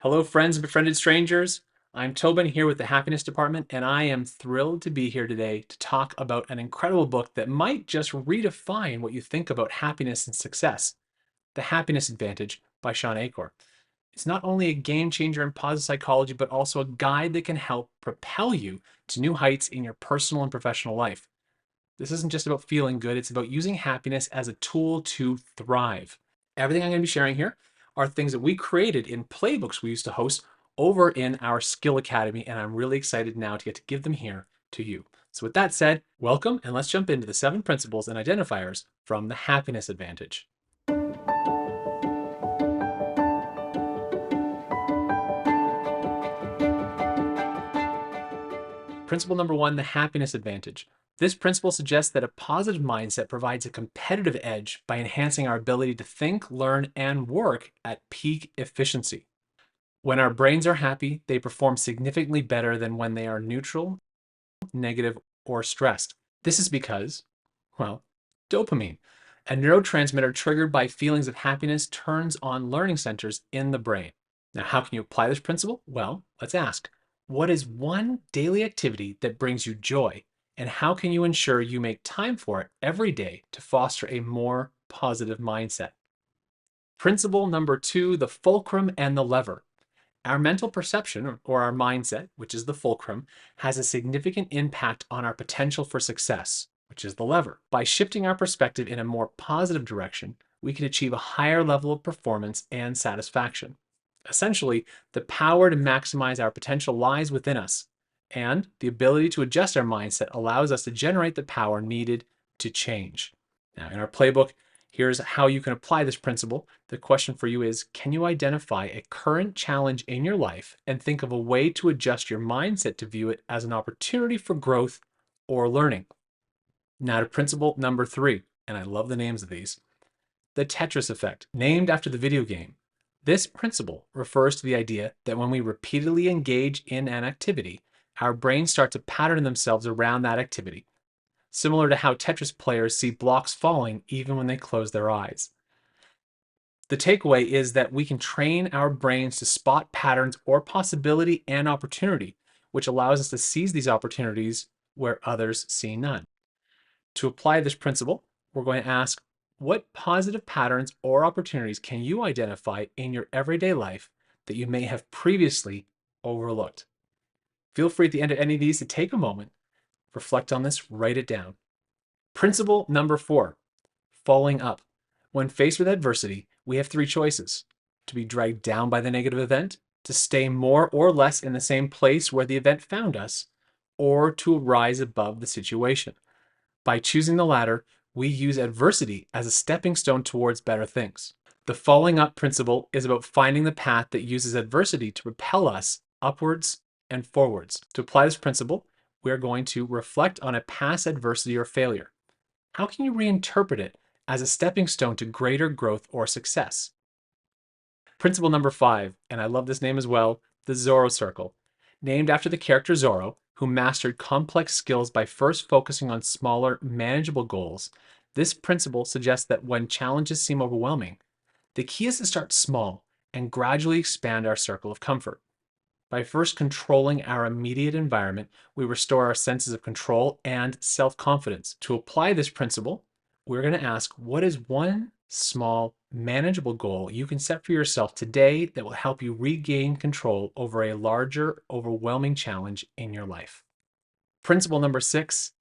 Hello, friends and befriended strangers. I'm Tobin here with the Happiness Department, and I am thrilled to be here today to talk about an incredible book that might just redefine what you think about happiness and success, The Happiness Advantage by Shawn Achor. It's not only a game changer in positive psychology, but also a guide that can help propel you to new heights in your personal and professional life. This isn't just about feeling good, it's about using happiness as a tool to thrive. Everything I'm going to be sharing here are things that we created in playbooks we used to host over in our Skill Academy, and I'm really excited now to get to give them here to you. So, with that said, welcome, and let's jump into the 7 principles and identifiers from the Happiness Advantage. Principle number 1, the Happiness Advantage. This principle suggests that a positive mindset provides a competitive edge by enhancing our ability to think, learn, and work at peak efficiency. When our brains are happy, they perform significantly better than when they are neutral, negative, or stressed. This is because, well, dopamine, a neurotransmitter triggered by feelings of happiness, turns on learning centers in the brain. Now, how can you apply this principle? Well, let's ask, what is one daily activity that brings you joy? And how can you ensure you make time for it every day to foster a more positive mindset? Principle number 2, the fulcrum and the lever. Our mental perception, or our mindset, which is the fulcrum, has a significant impact on our potential for success, which is the lever. By shifting our perspective in a more positive direction, we can achieve a higher level of performance and satisfaction. Essentially, the power to maximize our potential lies within us, and the ability to adjust our mindset allows us to generate the power needed to change. Now, in our playbook, here's how you can apply this principle. The question for you is, can you identify a current challenge in your life and think of a way to adjust your mindset to view it as an opportunity for growth or learning? Now to principle number 3, and I love the names of these, the Tetris effect, named after the video game. This principle refers to the idea that when we repeatedly engage in an activity, our brains start to pattern themselves around that activity, similar to how Tetris players see blocks falling even when they close their eyes. The takeaway is that we can train our brains to spot patterns or possibility and opportunity, which allows us to seize these opportunities where others see none. To apply this principle, we're going to ask, what positive patterns or opportunities can you identify in your everyday life that you may have previously overlooked? Feel free at the end of any of these to take a moment, reflect on this, write it down. Principle number 4, following up. When faced with adversity, we have 3 choices: to be dragged down by the negative event, to stay more or less in the same place where the event found us, or to rise above the situation. By choosing the latter, we use adversity as a stepping stone towards better things. The following up principle is about finding the path that uses adversity to propel us upwards and forwards. To apply this principle, we are going to reflect on a past adversity or failure. How can you reinterpret it as a stepping stone to greater growth or success? Principle number 5, and I love this name as well, the Zorro Circle. Named after the character Zorro, who mastered complex skills by first focusing on smaller, manageable goals, this principle suggests that when challenges seem overwhelming, the key is to start small and gradually expand our circle of comfort. By first controlling our immediate environment, we restore our senses of control and self-confidence. To apply this principle, we're going to ask, what is one small, manageable goal you can set for yourself today that will help you regain control over a larger, overwhelming challenge in your life? Principle number 6,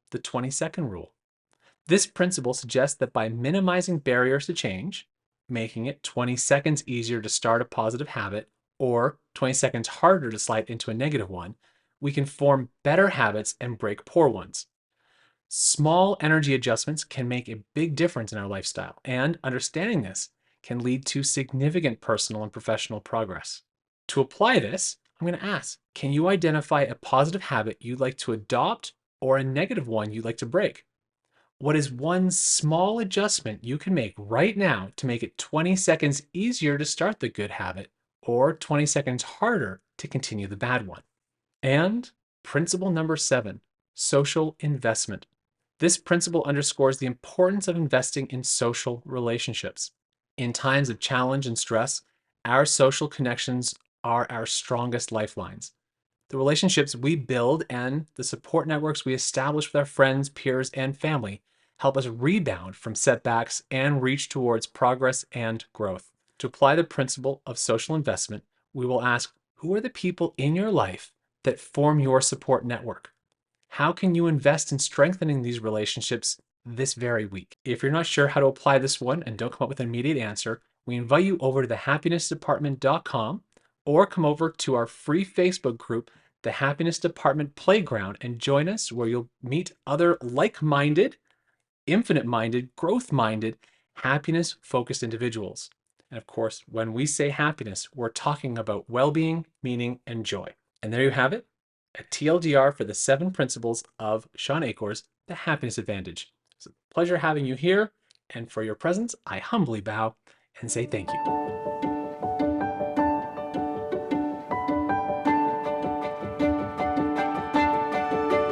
the 20-second rule. This principle suggests that by minimizing barriers to change, making it 20 seconds easier to start a positive habit or 20 seconds harder to slide into a negative one, we can form better habits and break poor ones. Small energy adjustments can make a big difference in our lifestyle, and understanding this can lead to significant personal and professional progress. To apply this, I'm going to ask, can you identify a positive habit you'd like to adopt or a negative one you'd like to break? What is one small adjustment you can make right now to make it 20 seconds easier to start the good habit or 20 seconds harder to continue the bad one? And principle number 7, social investment. This principle underscores the importance of investing in social relationships. In times of challenge and stress, our social connections are our strongest lifelines. The relationships we build and the support networks we establish with our friends, peers, and family help us rebound from setbacks and reach towards progress and growth. To apply the principle of social investment, we will ask, who are the people in your life that form your support network? How can you invest in strengthening these relationships this very week? If you're not sure how to apply this one and don't come up with an immediate answer, we invite you over to thehappinessdepartment.com or come over to our free Facebook group, The Happiness Department Playground, and join us where you'll meet other like-minded, infinite-minded, growth-minded, happiness-focused individuals. And of course, when we say happiness, we're talking about well-being, meaning, and joy. And there you have it, a TLDR for the 7 principles of Shawn Achor's The Happiness Advantage. It's a pleasure having you here, and for your presence, I humbly bow and say thank you.